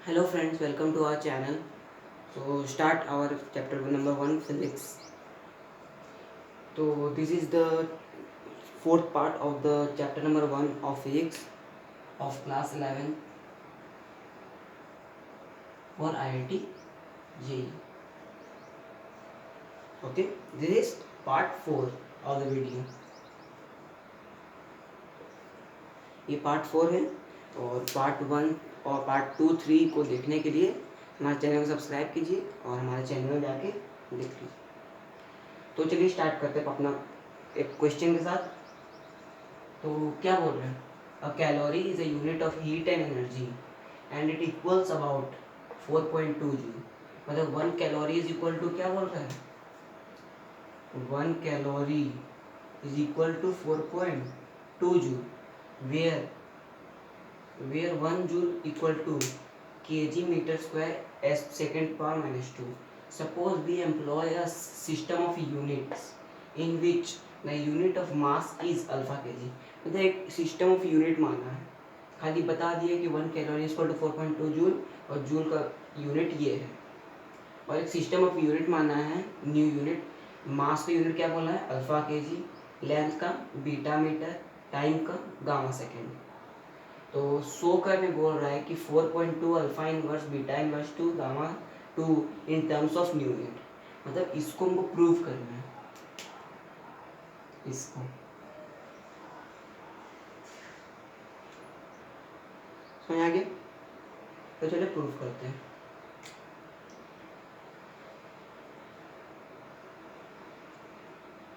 Hello friends, welcome to our channel. So start our chapter number 1 physics. So this is the fourth part of the chapter number 1 of physics of class 11 for IIT JEE. Okay, this is part 4 of the video. ये part 4 है और part 1 और part 2, 3 को देखने के लिए हमारे channel को सब्सक्राइब कीजिए और हमारे चैनल में जाके देख लीजिए। तो चलिए स्टार्ट करते हैं अपना एक क्वेश्चन के साथ। तो क्या बोल रहे हैं? A calorie is a unit of heat and energy and it equals about 4.2 joule. मतलब 1 कैलोरी इज इक्वल टू क्या बोल रहा है? 1 calorie is equal to 4.2 joule where 1 joule equal to kg meter square as second power minus 2. Suppose we employ a system of units in which the unit of mass is alpha kg. मतलब एक system of unit माना है, खाली बता दिए कि 1 calorie equal to 4.2 joule और joule का यूनिट ये है। और एक सिस्टम ऑफ यूनिट माना है, न्यू यूनिट, मास का यूनिट क्या बोला है? अल्फा केजी, लेंथ का बीटा मीटर, टाइम का गामा सेकेंड। तो सो कर में बोल रहा है कि 4.2 alpha inverse beta inverse two gamma 2 in terms of new unit. मतलब इसको हमको प्रूव करना है, इसको समझ आ गया? तो चलिए प्रूव करते हैं।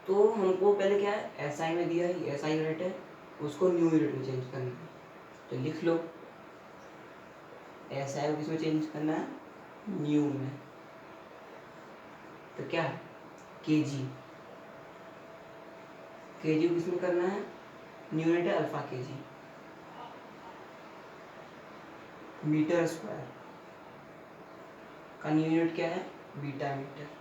तो हमको पहले क्या है, एसआई में दिया है, एसआई यूनिट है, उसको न्यू यूनिट में चेंज करना है। तो लिख लो, एसआई को किसमें चेंज करना है? न्यू में। तो क्या है? केजी। केजी को किसमें करना है? न्यू यूनिट है अल्फा केजी। मीटर स्क्वायर का न्यू यूनिट क्या है? Beta metre.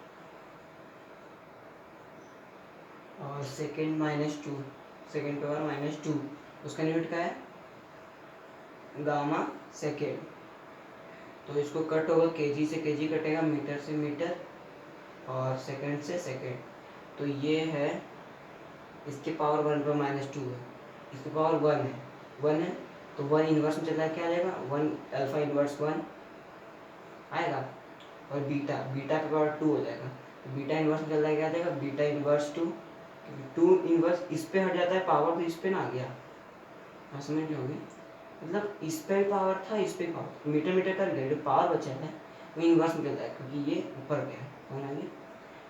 और second minus 2, second power minus 2, उसका यूनिट क्या है? Gamma second. तो इसको कट होगा, केजी से केजी कटेगा, मीटर से मीटर और सेकेंड से सेकेंड। तो ये है, इसके पावर 1 पर माइनस 2 है, इसके पावर 1 है, 1 है तो 1 इनवर्स में चला क्या आ जाएगा? 1 अल्फा इनवर्स 1 आएगा और बीटा, बीटा का पावर 2 हो जाएगा। तो बीटा इनवर्स में चला क्या आ जाएगा? Beta inverse 2। 2 इनवर्स इस पे हट जाता है, पावर तो इस पे ना आ गया। हाँ समझ नहीं होगी, मतलब इस पे पावर था, इस पे पावर, मीटर मीटर कर गए, जो पावर बचा है वो इनवर्स में चल जाएगा क्योंकि ये ऊपर गया है, समझ आ गया?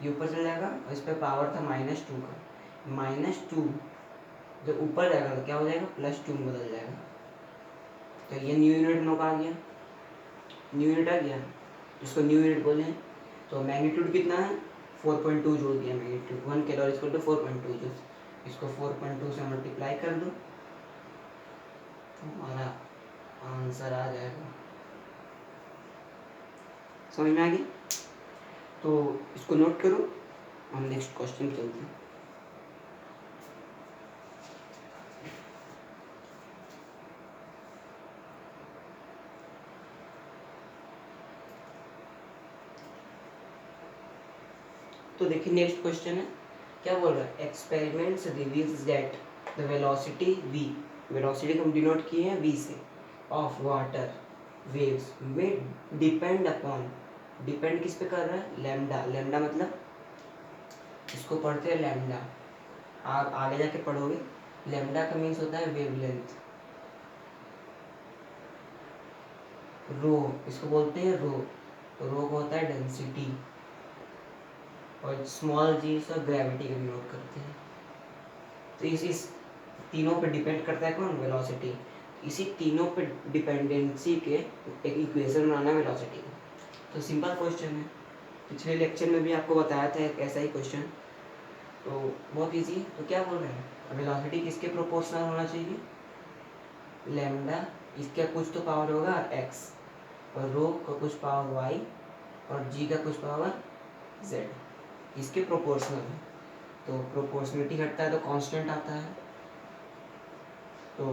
ये ऊपर चल जाएगा और इस पे पावर था -2 का, -2 जब ऊपर जाएगा तो क्या हो जाएगा? +2 में बदल जाएगा। तो ये न्यू यूनिट में आ गया, न्यू यूनिट आ गया, इसको न्यू यूनिट बोले हैं। तो मैग्नीट्यूड कितना है? 4.2 जूल दिया magnitude, 1 calorie equal to 4.2 joule. इसको 4.2 से मल्टीप्लाई कर दो तो हमारा आंसर आ जाएगा। समझ में आ गई? तो इसको नोट करो, हम नेक्स्ट क्वेश्चन चलते हैं। तो देखिए नेक्स्ट क्वेश्चन है, क्या बोल रहा है? Experiments reveals that the velocity v, velocity को हम डिनोट किए हैं v से, ऑफ वाटर वेव्स में डिपेंड अपॉन, डिपेंड किस पे कर रहा है? लैम्डा। लैम्डा मतलब इसको पढ़ते हैं लैम्डा, आप आगे जाके पढ़ोगे। लैम्डा का मीन्स होता है वेवलेंथ। रो, इसको बोलते हैं रो, रो को होता है डेंसिटी, और स्मॉल जी से ग्रेविटी का डिनोट करते हैं। तो इस तीनों पे डिपेंड करता है कौन? वेलोसिटी। इसी तीनों पे डिपेंडेंसी के एक इक्वेशन बनाना है वेलोसिटी का। तो सिंपल क्वेश्चन है, पिछले लेक्चर में भी आपको बताया था एक ऐसा ही क्वेश्चन, तो बहुत इजी। तो क्या बोल रहे हैं? वेलोसिटी किसके प्रोपोर्शनल होना चाहिए? लैम्डा, इसका कुछ तो पावर होगा x, और रो का कुछ पावर y, और g का कुछ पावर z, इसके प्रोपोर्शनल है। तो प्रोपोर्शनलिटी घटता है तो कांस्टेंट आता है, तो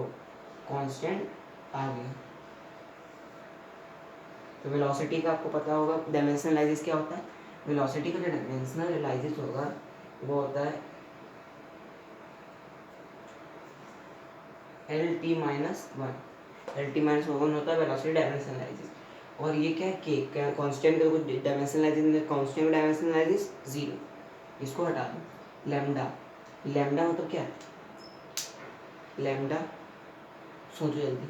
कांस्टेंट आ गया। तो वेलोसिटी का आपको पता होगा डायमेंशनलाइजेस क्या होता है। वेलोसिटी का जो डायमेंशनलाइजेस होगा वो होता है L T minus one. L T minus one होता है वेलोसिटी डायमेंशनलाइजेस। और ये क्या है के कांस्टेंट का कुछ डायमेंशनलाइजेस, कांस्टेंट डायमेंशनलाइजेस जीरो, इसको हटा दो। लैम्डा, लैम्डा मतलब क्या है, लैम्डा सोचो जल्दी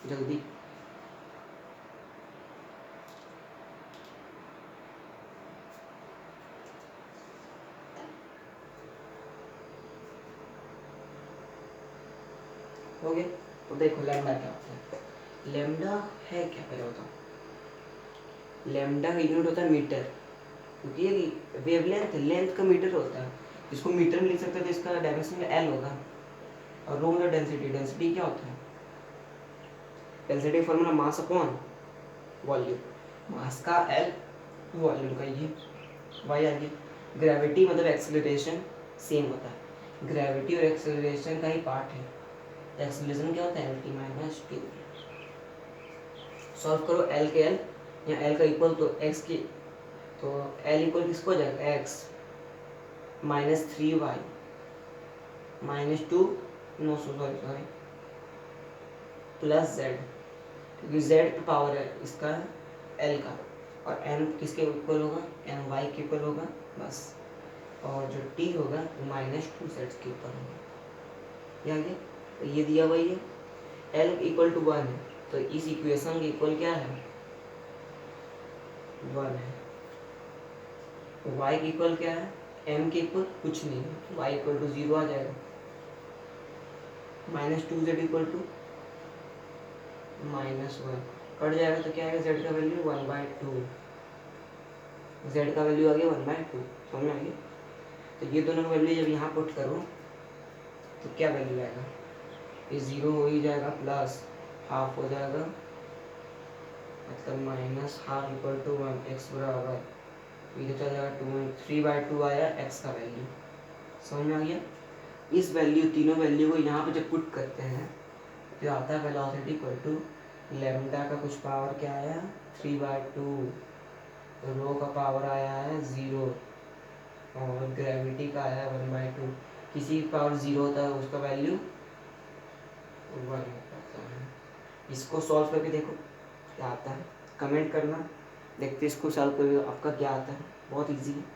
जल्दी। हो गया। तो देखो लैम्डा क्या होता है, लैम्डा है क्या पहले बताओ। लैम्डा का यूनिट होता है मीटर, क्योंकि ये वेवलेंथ लेंथ का मीटर होता है, इसको मीटर में लिख सकते हैं तो इसका डायमेंशन एल होगा। और रो मतलब डेंसिटी, डेंसिटी क्या होता है, density formula mass upon volume, mass का एल वॉल्यूम का ये वाई आ गया। ग्रेविटी मतलब एक्सेलरेशन सेम होता है, ग्रेविटी और एक्सेलरेशन का ही पार्ट है। एक्सेलरेशन क्या होता है L T minus two. Solve करो एल के एल, या एल का इक्वल तो एक्स की, तो एल इक्वल किसको हो जाएगा X minus three Y minus two, no sorry sorry plus Z, क्योंकि जेड पावर है इसका एल का, और एन किसके इक्वल होगा, एन वाई के इक्वल होगा बस। और जो टी होगा वो माइनस टू जेड के ऊपर होगा, ये आ गया। तो ये दिया हुआ है एल इक्वल टू वन है, तो इस इक्वेशन के इक्वल क्या है, वन है। y के इक्वल क्या है, m के इक्वल कुछ नहीं है, y इक्वल टू जीरो आ जाएगा। Minus two Z equal to minus one, cut जाएगा तो क्या आएगा, z का value one by two, Z का वैल्यू आ गया वन बाई टू, समझ में आ गया। तो ये दोनों वैल्यू जब यहाँ पुट करो तो क्या वैल्यू आएगा, ये जीरो हो ही जाएगा, प्लस हाफ हो जाएगा, मतलब minus half equal to one, X बराबर इधर चल जाएगा टू, थ्री बाई टू आया एक्स का वैल्यू, समझ में आ गया। इस वैल्यू तीनों वैल्यू को यहाँ पे जब पुट करते हैं तो आता है वेलोसिटी इक्वल टू लैम्डा का कुछ पावर क्या आया थ्री बाई टू, रो का पावर आया है ज़ीरो, और ग्रेविटी का आया वन बाई टू। किसी पावर ज़ीरो होता है उसका वैल्यू वन होता है। इसको सॉल्व करके देखो क्या आता है, कमेंट करना, देखते इसको सॉल्व करके आपका क्या आता है, बहुत इजी है।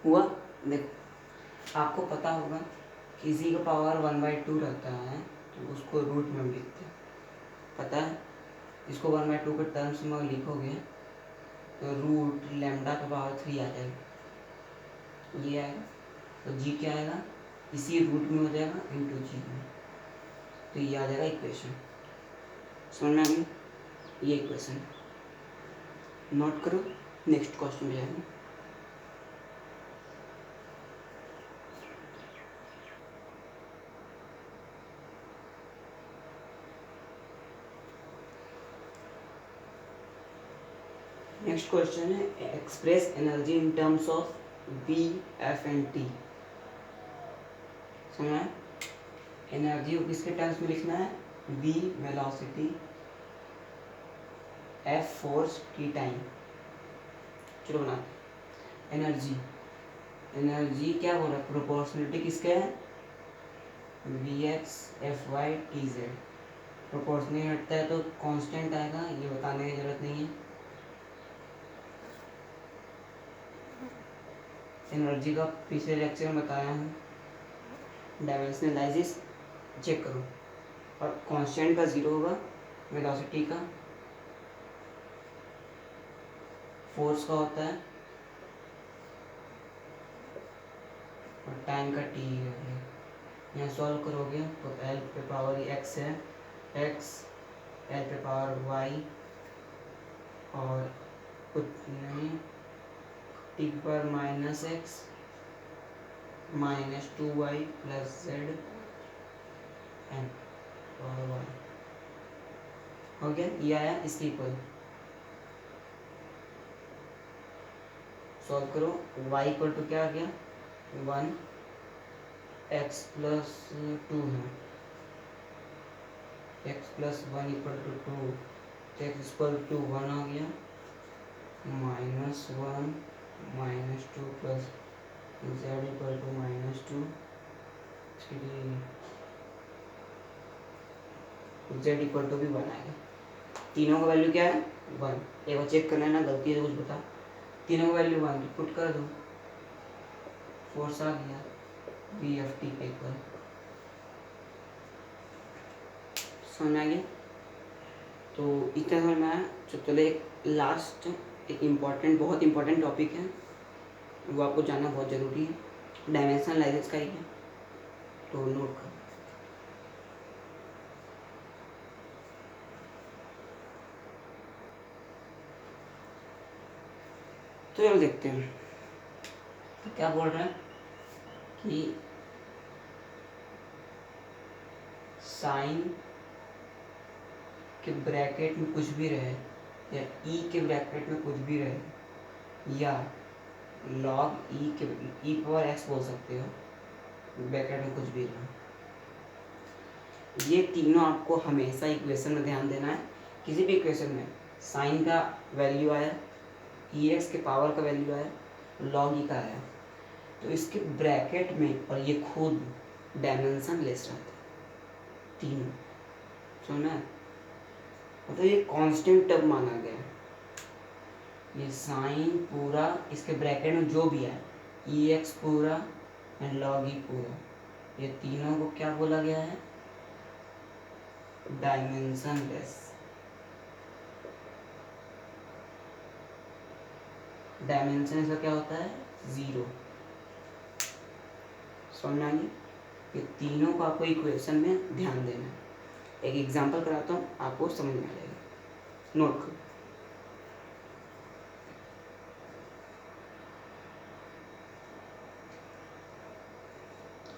हुआ, देखो आपको पता होगा किसी का पावर वन बाई टू रहता है तो उसको रूट में लिखते हैं, पता है। इसको वन बाई टू के टर्म्स में लिखोगे तो रूट लैम्डा का पावर थ्री आ जाएगा, ये आएगा। तो जी क्या आएगा, इसी रूट में हो जाएगा इंटू जी में, तो ये आ जाएगा इक्वेशन, समझ में आ गई। ये इक्वेशन नोट करो, नेक्स्ट क्वेश्चन पे जाएंगे। नेक्स्ट क्वेश्चन है express energy in terms of V F and T. समझ, एनर्जी को किसके टर्म्स में लिखना है, V velocity, F force, T time. चलो बना एनर्जी, एनर्जी क्या बोल रहा है, प्रोपोर्शनलिटी किसके है, V X F Y T Z. Proportionally हटता है तो कांस्टेंट आएगा, ये बताने की जरूरत नहीं है। एनर्जी का पिछले लेक्चर में बताया हूँ, डायमेंशनलाइजेस चेक करो। और कांस्टेंट का जीरो होगा, वेलोसिटी का, फोर्स का होता है, और टाइम का टी है। यहाँ सॉल्व करोगे तो एल पे पावर एक्स है, एक्स एल पे पावर वाई, और कुछ नहीं, टी पर minus X minus two Y plus Z N power Y. हो गया, ये आया इसके इक्वल। सॉल्व करो, y इक्वल टू क्या आ गया 1, x प्लस 2 है, x plus 1 equal to 2, x equal to 1 आ गया, -1 -2 plus z equal to -2, z equal to भी 1 आएगा। तीनों का वैल्यू क्या है 1। एक बार चेक करना है ना, गलती है तो कुछ बता। तीनों का वैल्यू 1 पुट कर दो, फोर्स आ गया BFT पे इक्वल। समझ में आ गया? तो इतना समझ में आया। चलो एक लास्ट एक इम्पॉर्टेंट, बहुत इम्पॉर्टेंट टॉपिक है, वो आपको जानना बहुत ज़रूरी है, डायमेंशनल एनालिसिस का ही है, तो नोट करो। तो चलो देखते हैं तो क्या बोल रहे हैं कि साइन के ब्रैकेट में कुछ भी रहे या ई के ब्रैकेट में कुछ भी रहे या लॉग ई के ई पावर एक्स बोल सकते हो, ब्रैकेट में कुछ भी रहे, ये तीनों आपको हमेशा इक्वेशन में ध्यान देना है। किसी भी इक्वेशन में साइन का वैल्यू आया, ई एक्स के पावर का वैल्यू आया, लॉग ई का आया, तो इसके ब्रैकेट में और ये खुद डायमेंशन लेस रहता है तीनों। सुनना है, मतलब ये कांस्टेंट टर्म माना गया है। ये साइन पूरा, इसके ब्रैकेट में जो भी है ई एक्स पूरा एंड लॉग ई पूरा, ये तीनों को क्या बोला गया है डायमेंशन लेस। डायमेंशन इसका क्या होता है 0। समझ में आ गई? ये तीनों को आपको इक्वेशन में ध्यान देना है। एक एग्जांपल कराता हूँ, आपको समझ में आ जाएगा, नोट करो।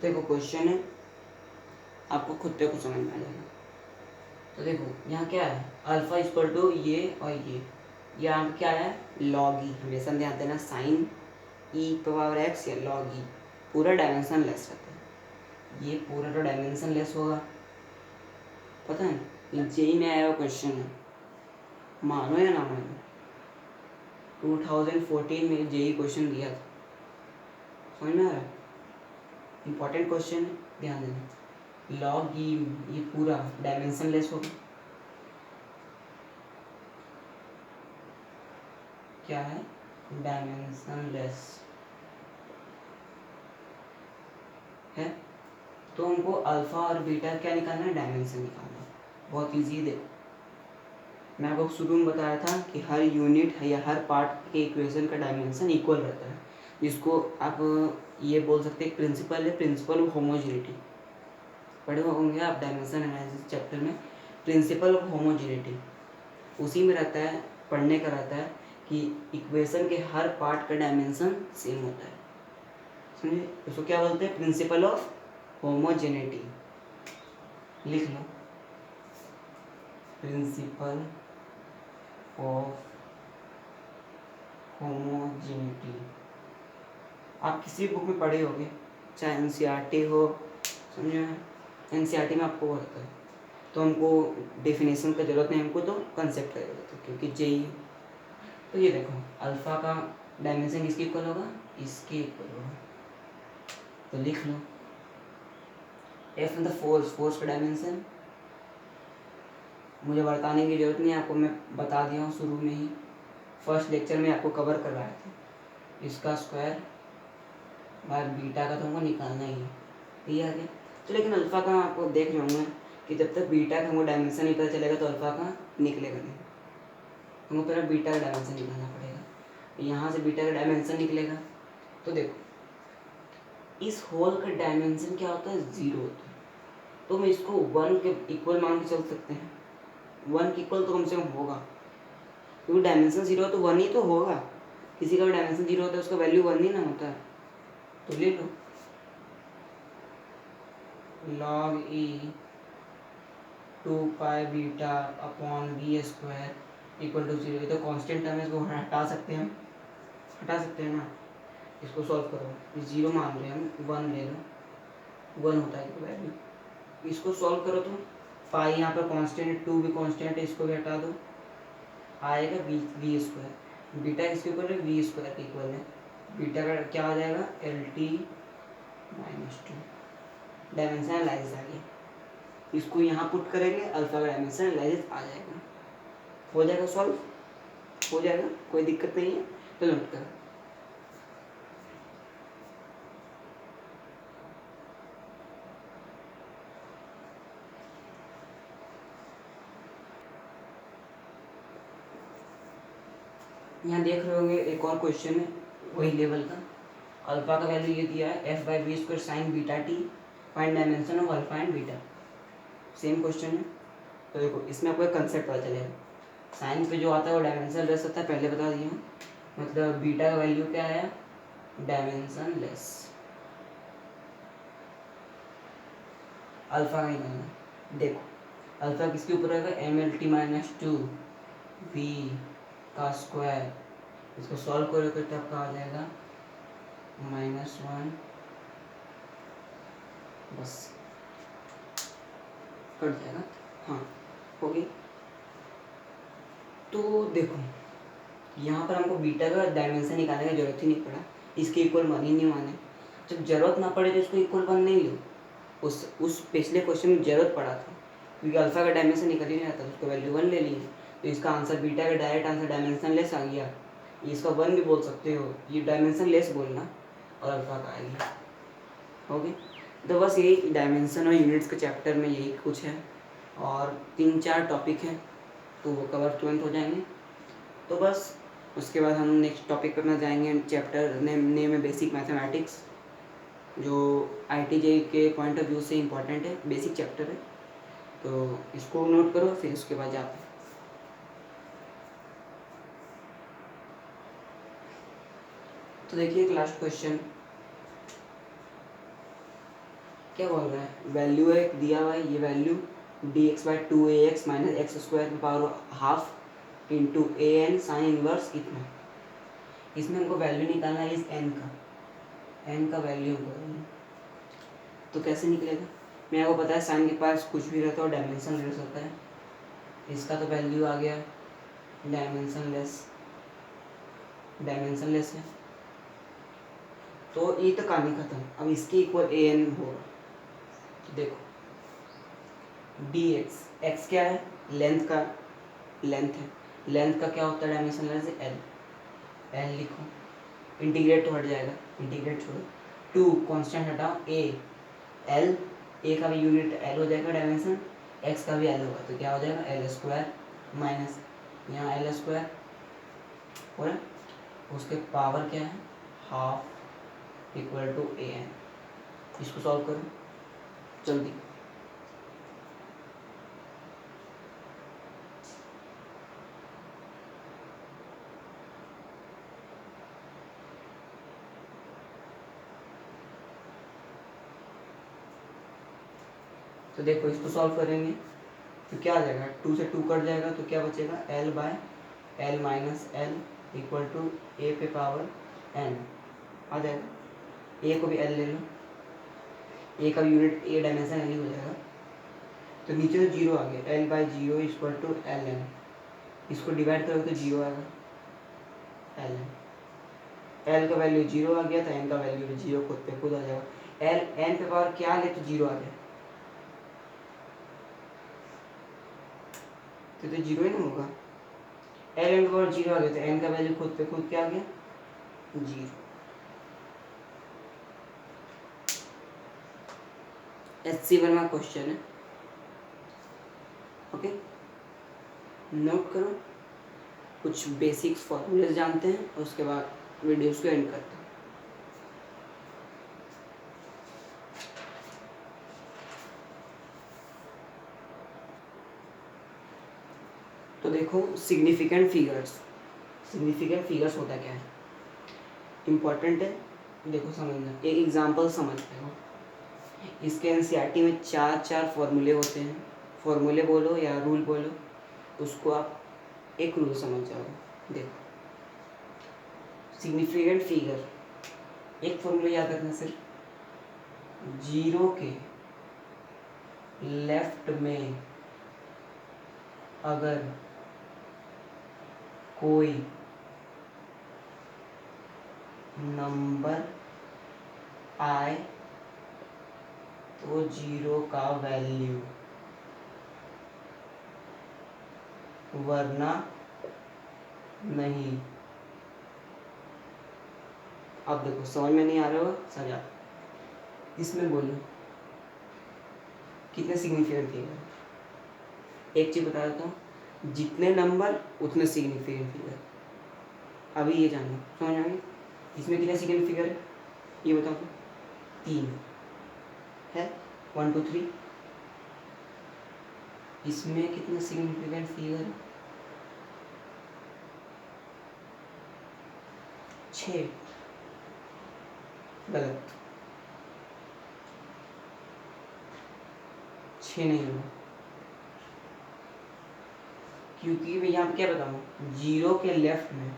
देखो क्वेश्चन है, आपको खुद पे को समझ में आ जाएगा। तो देखो यहाँ क्या है, अल्फा इक्वल टू ये और ये, यहाँ क्या है लॉग ई। हमेशा ध्यान देना, साइन ई पावर एक्स या लॉग ई पूरा डायमेंशन लेस रहता है, ये पूरा तो डायमेंशन लेस होगा, पता है। ये जेई में आया हुआ क्वेश्चन है, मानो या ना मानो, 2014 में जेई क्वेश्चन दिया था, समझ में आ रहा है, इंपॉर्टेंट क्वेश्चन है, ध्यान देना। लॉग ई ये पूरा डायमेंशन लेस होगा, क्या है डायमेंशन लेस है। तो हमको अल्फा और बीटा क्या निकालना है, डायमेंशन निकालना है, बहुत इजी। देखो मैं आपको शुरू में बताया था कि हर यूनिट या हर पार्ट के इक्वेशन का डायमेंशन इक्वल रहता है, जिसको आप ये बोल सकते हैं प्रिंसिपल है, प्रिंसिपल ऑफ होमोजेनिटी। पढ़े होंगे आप डायमेंशन एनालिसिस चैप्टर में, प्रिंसिपल ऑफ होमोजेनिटी उसी में रहता है, पढ़ने का रहता है कि इक्वेशन के हर पार्ट का डायमेंशन सेम होता है, समझे। उसको क्या बोलते हैं, प्रिंसिपल ऑफ होमोजेनिटी। लिख लो, प्रिंसिपल ऑफ होमोजेनिटी। आप किसी बुक में पढ़े होंगे, चाहे एनसीईआरटी हो, समझे, एनसीईआरटी में आपको होता है, तो हमको डेफिनेशन का जरूरत नहीं, हमको तो कंसेप्ट का जरूरत है, क्योंकि जेई। तो ये देखो अल्फा का डायमेंशन इसके इक्वल होगा, इसके इक्वल होगा, तो लिख लो एफ द फोर्स, फोर्स का डायमेंशन मुझे बताने की जरूरत नहीं है, आपको मैं बता दिया हूँ शुरू में ही, फर्स्ट लेक्चर में आपको कवर कर रहा था। इसका स्क्वायर बार बीटा का तो हमको निकालना ही है, ठीक है। तो लेकिन अल्फा का आपको देख जाऊँगा कि जब तक बीटा का हमको डायमेंशन नहीं पता चलेगा तो अल्फा का निकलेगा नहीं, हमको पहले बीटा का डायमेंशन निकालना पड़ेगा। यहाँ से बीटा का डायमेंशन निकलेगा, तो देखो इस होल का डायमेंशन क्या होता है 0 होता है, तो हम इसको 1 के इक्वल मान के चल सकते हैं, 1 के इक्वल तो कम से कम होगा, क्योंकि डायमेंशन 0 है तो 1 ही तो होगा, किसी का भी डायमेंशन 0 होता है उसका वैल्यू 1 ही ना होता है। तो ले लो log e 2 pi beta upon V square equal to 0। ये तो कांस्टेंट टर्म है, इसको हटा सकते हैं हम, हटा सकते हैं ना। इसको सॉल्व करो, 0 मान रहे हैं हम, 1 ले लो, 1 होता है वैल्यू। इसको सॉल्व करो तो पाई यहाँ पर कांस्टेंट है, 2 भी कांस्टेंट है, इसको भी हटा दो, आएगा वी स्क्वायर। बीटा किसके इक्वल है, वी स्क्वायर के इक्वल है। बीटा का क्या आ जाएगा, LT -2, डायमेंशन एनालाइज आ गया। इसको यहाँ पुट करेंगे, अल्फा का डायमेंशन एनालाइज आ जाएगा, हो जाएगा सॉल्व, हो जाएगा, कोई दिक्कत नहीं है। तो नोट करो, यहाँ देख रहे होंगे एक और क्वेश्चन है वही लेवल का। अल्फा का वैल्यू ये दिया है f/v² sin beta t, find dimension of alpha and beta. Same question है। तो देखो इसमें आपको एक कंसेप्ट पता चलेगा, साइन पे जो आता है वो डायमेंशन लेस होता है, पहले बता दिया। मतलब बीटा का वैल्यू क्या है, डायमेंशन लेस। अल्फा का ही नहीं, देखो अल्फा किसके ऊपर रहेगा, MLT -2 v का स्क्वायर। इसको सॉल्व करोगे तो आपका आ जाएगा -1, बस कट जाएगा, हाँ हो गई। तो देखो यहाँ पर हमको बीटा का डायमेंशन निकालने की जरूरत ही नहीं पड़ा, इसके इक्वल मान ही नहीं माने। जब जरूरत ना पड़े तो इसको इक्वल वन नहीं लो। उस पिछले क्वेश्चन में जरूरत पड़ा था, क्योंकि अल्फा का डायमेंशन निकल ही नहीं आता, तो उसको वैल्यू 1 ले लिए। तो इसका आंसर बीटा का डायरेक्ट आंसर डायमेंशन लेस आ गया। इसका 1 भी बोल सकते हो, ये डायमेंशन लेस बोलना, और अल्फा का आ गया, हो गया। तो बस यही डायमेंशन और यूनिट्स के चैप्टर में यही कुछ है, और 3-4 टॉपिक हैं तो वो कवर तुरंत हो जाएंगे। तो बस उसके बाद हम नेक्स्ट टॉपिक पर अपना जाएंगे, चैप्टर नेम है बेसिक मैथमेटिक्स, जो IIT-JEE के पॉइंट ऑफ व्यू से इम्पॉर्टेंट है, बेसिक चैप्टर है। तो इसको नोट करो, फिर उसके बाद जाते हैं। तो देखिए एक लास्ट क्वेश्चन क्या बोल रहा है, वैल्यू है दिया हुआ है, ये वैल्यू dx/2ax - x² की power half into an sine inverse कितना। इसमें हमको वैल्यू निकालना है इस n का वैल्यू हमको, तो कैसे निकलेगा। मेरे को पता है साइन के पास कुछ भी रहता है और डायमेंशन लेस होता है, इसका तो वैल्यू आ गया डायमेंशन लेस है। तो ये तो कहानी खत्म, अब इसके इक्वल an होगा। तो देखो dx, x क्या है, लेंथ है, लेंथ का क्या होता है डायमेंशन लेस, l लिखो, इंटीग्रेट तो हट जाएगा, इंटीग्रेट छोड़ो, 2 कांस्टेंट हटाओ, a का भी यूनिट l हो जाएगा, डायमेंशन x का भी l होगा, तो क्या हो जाएगा l² माइनस यहाँ l² और उसके पावर क्या है हाफ इक्वल टू an। इसको सॉल्व करो जल्दी। तो देखो इसको सॉल्व करेंगे तो क्या आ जाएगा, 2 से 2 कट जाएगा, तो क्या बचेगा l/l - l equal to a पे पावर n आ जाएगा। a को भी l ले लो, a का यूनिट a डायमेंशन l हो जाएगा, तो नीचे तो 0 आ गया, l/0 इक्वल टू ln। इसको डिवाइड करोगे तो 0 आएगा, l का वैल्यू 0 आ गया, तो n का वैल्यू भी 0 खुद पे खुद आ जाएगा। n पे पावर क्या आ गया, तो 0 आ गया, तो 0 ही ना होगा। ln का पावर 0 आ गया, तो n का वैल्यू खुद पे खुद क्या आ गया, 0। SC वर्मा क्वेश्चन है, ओके नोट करो, कुछ बेसिक्स फॉर्मूले जानते हैं, उसके बाद वीडियोस को एंड करते हैं। तो देखो सिग्निफिकेंट फिगर्स होता क्या है, इम्पोर्टेंट है, देखो समझना, एक एग्जांपल समझते हो। इसके NCERT में 4 फॉर्मूले होते हैं, फॉर्मूले बोलो या रूल बोलो, उसको आप एक रूल समझ जाओगे। देखो सिग्निफिकेंट फिगर, एक फॉर्मूला याद रखना सिर्फ, जीरो के लेफ्ट में अगर कोई नंबर आए तो जीरो का वैल्यू, वरना नहीं। अब देखो समझ में नहीं आ रहा हो समझा, इसमें बोलो कितने सिग्निफिकेंट फिगर। एक चीज बता देता हूँ, जितने नंबर उतने सिग्निफिकेंट फिगर। अभी ये जानो, समझ आ गई। इसमें कितने सिग्निफिकेंट फिगर है ये बताओ तो। 3 है, 1 2 3। इसमें कितने सिग्निफिकेंट फिगर है? 6। गलत, 6 नहीं होगा, क्योंकि मैं यहाँ पे क्या बताऊँ, जीरो के लेफ्ट में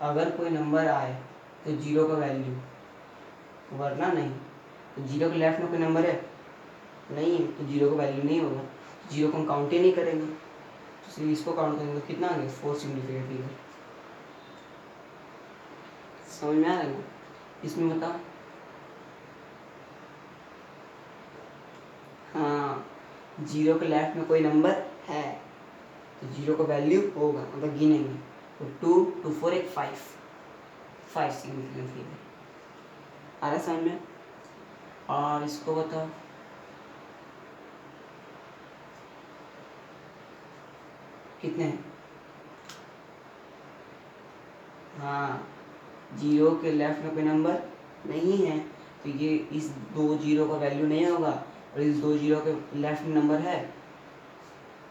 अगर कोई नंबर आए तो जीरो का वैल्यू, वरना नहीं। तो जीरो के लेफ्ट में कोई नंबर है नहीं है, तो जीरो का वैल्यू नहीं होगा, जीरो को हम काउंट ही नहीं करेंगे, तो सिर्फ इसको काउंट करेंगे तो कितना आ गया, 4 सिग्निफिकेंट फिगर। समझ में आ रहा है ना। इसमें बताओ, हाँ जीरो के लेफ्ट में कोई नंबर है तो जीरो का वैल्यू होगा, मतलब गिनेंगे तो 2 2 4 1 5 सिग्निफिकेंट फिगर आ रहा है समझ में। और इसको बताओ, कितने हैं? हाँ जीरो के लेफ्ट में कोई नंबर नहीं है तो ये इस 2 जीरो का वैल्यू नहीं होगा, और इस 2 जीरो के लेफ्ट में नंबर है,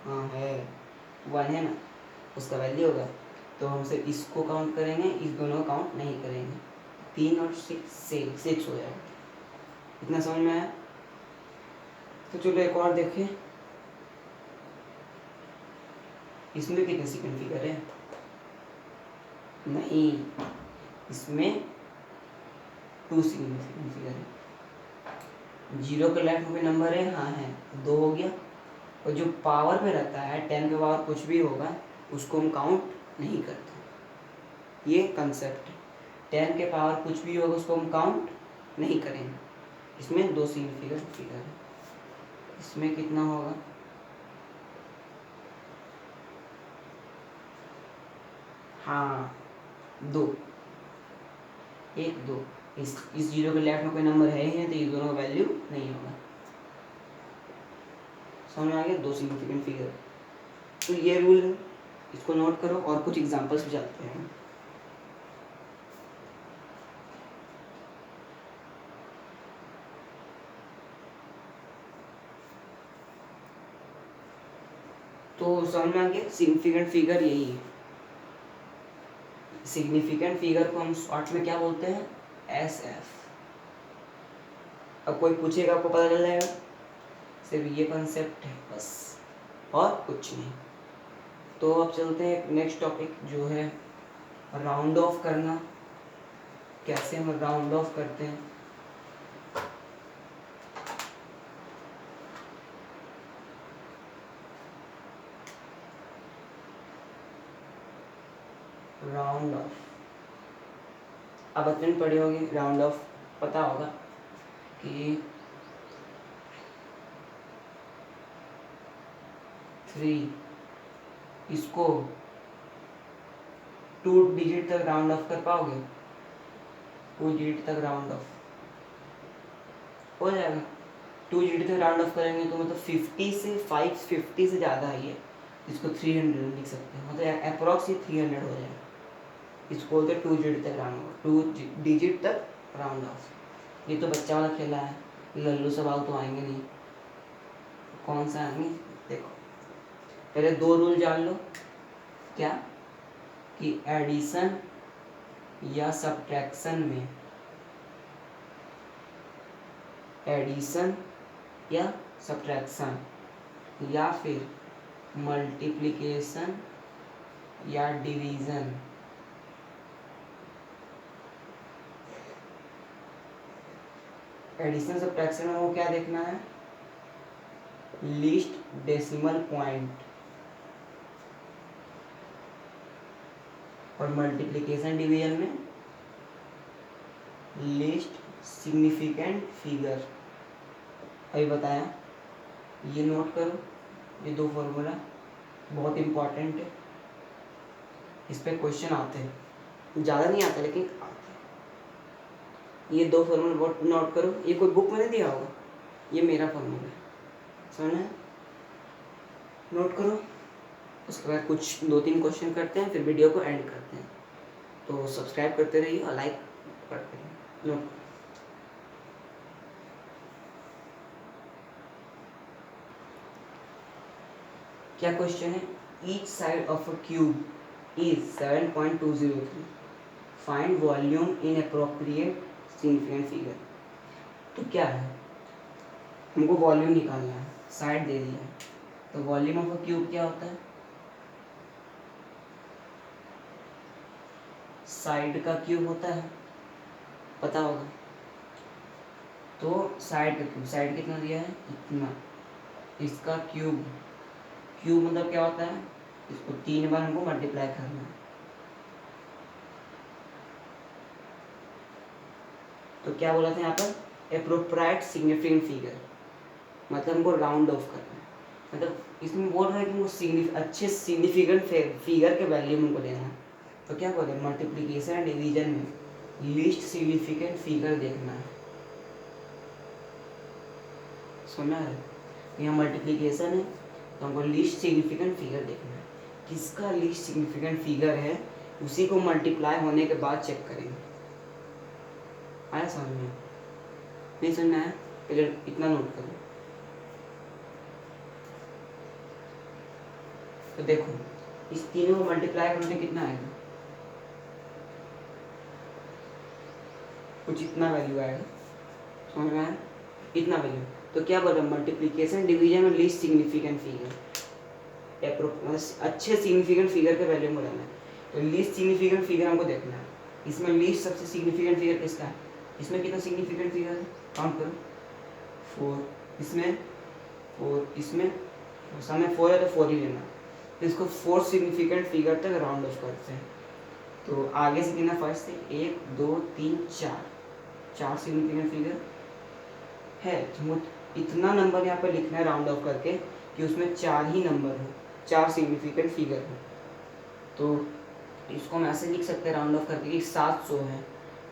हाँ है 1 है ना, उसका वैल्यू होगा। तो हम सिर्फ इसको काउंट करेंगे, इस दोनों को काउंट नहीं करेंगे। 3 और 6 हो जाएगा। इतना समझ में आया। तो चलो एक और देखें, इसमें कितने सेकंड फिगर है? नहीं, इसमें 2 सिग्निफिकेंट फिगर है। जीरो के लेफ्ट में कोई नंबर है, हाँ है, 2 हो गया। और जो पावर में रहता है 10 के पावर कुछ भी होगा उसको हम काउंट नहीं करते, ये कंसेप्ट है। 10 के पावर कुछ भी होगा उसको हम काउंट नहीं करेंगे। इसमें 2 सिग्निफिकेंट फिगर है। इसमें कितना होगा? हाँ 2, 1 2। इस जीरो के लेफ्ट में कोई नंबर है ही नहीं तो ये दोनों का वैल्यू नहीं होगा। समझ में आ गया, 2 सिग्निफिकेंट फिगर। तो ये रूल है, इसको नोट करो और कुछ एग्जांपल्स भी चलते हैं। तो समझ में आ गया, सिग्निफिकेंट फिगर यही है। सिग्निफिकेंट फिगर को हम शॉर्ट में क्या बोलते हैं? SF। अब कोई पूछेगा आपको पता चल जाएगा, सिर्फ ये कंसेप्ट है बस, और कुछ नहीं। तो अब चलते हैं नेक्स्ट टॉपिक जो है राउंड ऑफ करना। कैसे हम राउंड ऑफ करते हैं। राउंड ऑफ, अब बचपन पढ़े होंगे, राउंड ऑफ पता होगा कि 3 इसको 2 डिजिट तक राउंड ऑफ कर पाओगे? 2 डिजिट तक राउंड ऑफ हो जाएगा। 2 डिजिट तक राउंड ऑफ करेंगे तो मतलब 50 से ज़्यादा ही है, इसको 300 लिख सकते हैं, मतलब अप्रॉक्स ये 300 हो जाएगा। इसको बोलते हैं 2 डिजिट तक राउंड ऑफ, 2 डिजिट तक राउंड ऑफ। ये तो बच्चा वाला खेला है, लल्लू सवाल तो आएंगे नहीं। कौन सा आएंगे देखो, पहले 2 रूल जान लो। क्या? कि एडिशन या सब्ट्रैक्शन में, एडिशन या सब्ट्रैक्शन या फिर मल्टीप्लिकेशन या डिवीज़न। एडिशन सब्ट्रैक्शन में वो क्या देखना है, लीस्ट डेसिमल पॉइंट, और मल्टीप्लिकेशन डिवीजन में लीस्ट सिग्निफिकेंट फिगर। अभी बताया, ये नोट करो, ये दो फॉर्मूला बहुत इम्पॉर्टेंट है, इस पे क्वेश्चन आते हैं, ज़्यादा नहीं आते लेकिन आते हैं। ये दो फॉर्मूला बहुत नोट करो, ये कोई बुक में नहीं दिया होगा, ये मेरा फॉर्मूला है, समझना है, नोट करो। उसके बाद कुछ 2-3 क्वेश्चन करते हैं, फिर वीडियो को एंड करते हैं। तो सब्सक्राइब करते रहिए और लाइक करते रहिए। नोट क्या क्वेश्चन है, each side of a cube is 7.203, find volume in appropriate significant figure. तो क्या है, हमको वॉल्यूम निकालना है, साइड दे दिया है, तो वॉल्यूम ऑफ अ क्यूब क्या होता है, साइड का क्यूब होता है, पता होगा। तो साइड का क्यूब, साइड कितना दिया है, इतना, इसका क्यूब, क्यूब मतलब क्या होता है, इसको 3 बार हमको मल्टीप्लाई करना है। तो क्या बोला था यहाँ पर, एप्रोप्राइट सिग्निफिकेंट फिगर, मतलब हमको राउंड ऑफ करना है, मतलब इसमें बोल रहा है कि हमको अच्छे सिग्निफिकेंट फिगर के वैल्यू हमको देना है। तो क्या बोलते हैं, मल्टीप्लिकेशन एंड डिवीजन में लीस्ट सिग्निफिकेंट फिगर देखना है, सुना है। यहाँ मल्टीप्लिकेशन है तो हमको लीस्ट सिग्निफिकेंट फिगर देखना है, किसका लीस्ट सिग्निफिकेंट फिगर है उसी को मल्टीप्लाई होने के बाद चेक करेंगे। आया समझ में, नहीं समझना है, पहले इतना नोट करो। तो देखो, इस तीनों को मल्टीप्लाई करने कितना आएगा, कुछ इतना वैल्यू आएगा, समझ में आया, इतना वैल्यू। तो क्या बोल रहे हैं, मल्टीप्लिकेशन डिवीजन में लीस्ट सिग्निफिकेंट फिगर, अच्छे सिग्निफिकेंट फिगर के वैल्यू में लेना है। तो लीस्ट सिग्निफिकेंट फिगर हमको देखना है, इसमें लीस्ट सबसे सिग्निफिकेंट फिगर किसका है, इसमें कितना सिग्निफिकेंट फिगर है, काउंट करो, 4, इसमें 4, इसमें समय 4 है तो 4 ही लेना। तो इसको 4 सिग्निफिकेंट फिगर तक राउंड ऑफ करते हैं। तो आगे से गिना फर्स्ट से 1 2 3 4 सिग्निफिकेंट फिगर है, तो इतना नंबर यहाँ पर लिखना है राउंड ऑफ करके कि उसमें 4 ही नंबर हो, 4 सिग्निफिकेंट फिगर हो। तो इसको हम ऐसे लिख सकते हैं राउंड ऑफ करके कि 700 है,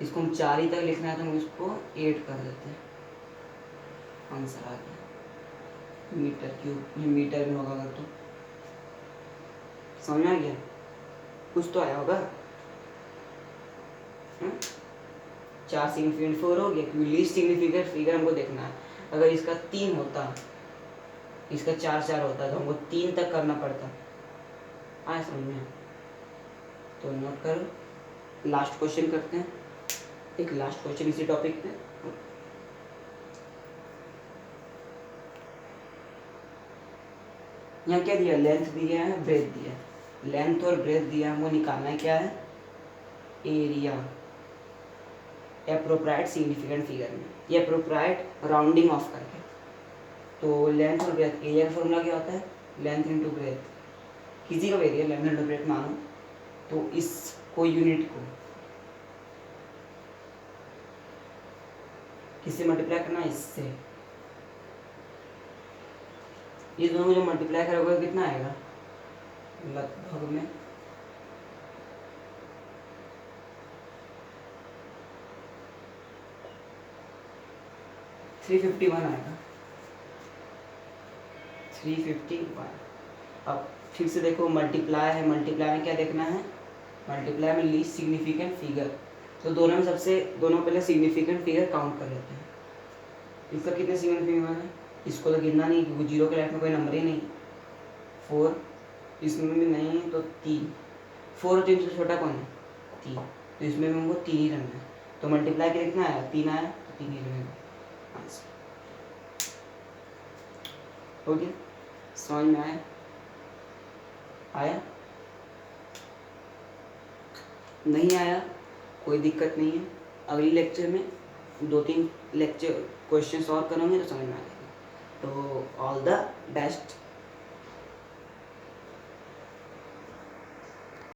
इसको हम 4 ही तक लिखना है तो हम इसको 8 कर देते हैं, आंसर आ गया। मीटर क्यूब, ये मीटर में होगा अगर तो समझ में आ गया, कुछ तो आया होगा। 4 सिग्निफिकेंट 4 हो गया, क्योंकि लीस्ट सिग्निफिकेंट फिगर हमको देखना है। अगर इसका 3 होता, इसका 4 होता तो हमको 3 तक करना पड़ता। आया समझ में, तो नोट करो। लास्ट क्वेश्चन करते हैं, एक लास्ट क्वेश्चन इसी टॉपिक पे। यहाँ क्या दिया, लेंथ दिया है, ब्रेथ दिया है, लेंथ और ब्रेथ दिया, हमको निकालना है क्या है, एरिया एप्रोप्राइट सिग्निफिकेंट फिगर में, ये एप्रोप्राइट राउंडिंग ऑफ करके। तो लेंथ और ब्रेथ, एरिया का फॉर्मूला क्या होता है, लेंथ इंटू ब्रेथ, किसी का भी एरिया लेंथ इंटू ब्रेथ मानो, तो इसको यूनिट को किससे मल्टीप्लाई करना है, इससे, इस दोनों को जो मल्टीप्लाई करोगे कितना आएगा, लगभग में 351 आएगा, 351। अब फिर से देखो, मल्टीप्लाई है, मल्टीप्लाई में क्या देखना है, मल्टीप्लाई में लीस्ट सिग्निफिकेंट फिगर। तो दोनों में दोनों पहले सिग्निफिकेंट फिगर काउंट कर लेते हैं। इसका कितने सिग्निफिकेंट है, इसको तो गिनना नहीं क्योंकि 0 के लाइफ में कोई नंबर ही नहीं। 4, इसमें भी नहीं है तो 3, 4 और 3 से छोटा कौन है, 3, तो इसमें भी हमको 3 ही रखना है। तो मल्टीप्लाई के कितना आया, 3 आया, तो 3 ही रहेगा आंसर। हो गया, समझ में आया? आया? नहीं आया कोई दिक्कत नहीं है, अगले लेक्चर में 2-3 लेक्चर क्वेश्चन और करेंगे तो समझ में आ जाएगा। तो ऑल द बेस्ट।